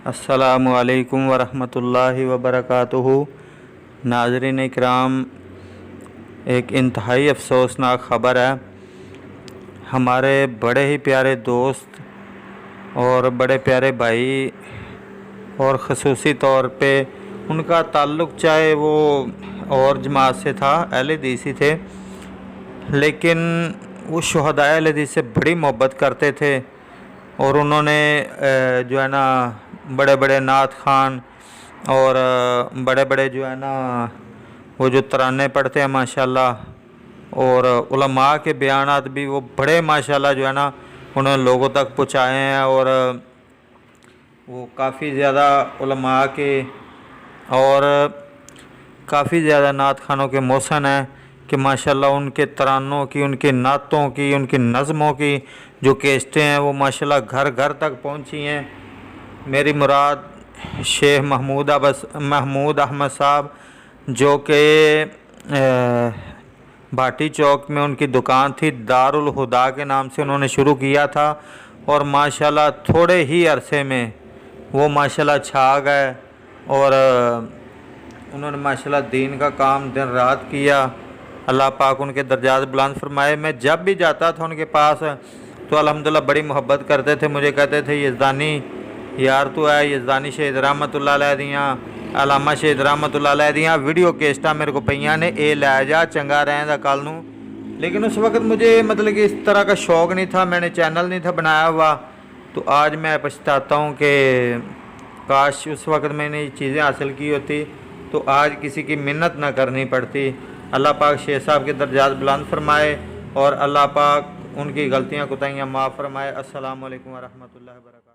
अस्सलामु अलैकुम वरहमतुल्लाहि वबरकातुहू। नाज़रीन इकराम, एक इंतहाई अफसोसनाक ख़बर है। हमारे बड़े ही प्यारे दोस्त और बड़े प्यारे भाई और ख़ुसूसी तौर पे उनका ताल्लुक़ चाहे वो और जमात से था, अहले हदीस ही थे, लेकिन वो शुहदाए अहले हदीस से बड़ी मोहब्बत करते थे। और उन्होंने जो है ना बड़े बड़े नात खान और बड़े बड़े जो है ना वो जो तराने पढ़ते हैं माशाल्लाह, और उलमा के बयानात भी वो बड़े माशाल्लाह जो है ना उन्होंने लोगों तक पहुँचाए हैं। और वो काफ़ी ज़्यादा उलमा के और काफ़ी ज़्यादा नात खानों के मोहसन हैं कि माशाल्लाह उनके तरानों की, उनकी नातों की, उनकी नज़मों की जो केस्टें हैं वो माशाल्लाह घर घर तक पहुंची हैं। मेरी मुराद शेख महमूद अहमद साहब, जो कि भाटी चौक में उनकी दुकान थी, दारुल हुदा के नाम से उन्होंने शुरू किया था। और माशाल्लाह थोड़े ही अरसे में वो माशाल्लाह छा गए और उन्होंने माशाल्लाह दीन का काम दिन रात किया। अल्लाह पाक उनके दर्जात बुलंद फरमाए। मैं जब भी जाता था उनके पास तो अल्हम्दुलिल्लाह बड़ी मोहब्बत करते थे। मुझे कहते थे यज़दानी यार तू है, यज़दानी शहीद रहमतुल्लाह अलैह दियाँ, अलामा शहीद रहमतुल्लाह अलैह दियाँ वीडियो केस्टा मेरे को पईयां ने, ए लै जा चंगा रहेंदा कल नूं। लेकिन उस वक्त मुझे मतलब कि इस तरह का शौक़ नहीं था, मैंने चैनल नहीं था बनाया हुआ। तो आज मैं पछताता हूँ कि काश उस वक्त मैंने ये चीज़ें हासिल की होती तो आज किसी की मिन्नत ना करनी पड़ती। अल्लाह पाक शेख साहब के दर्जात बुलंद फरमाए और अल्लाह पाक उनकी गलतियाँ कोताहियाँ माफ़ फरमाए। अस्सलामु अलैकुम वरहमतुल्लाहि वबरकातुहू।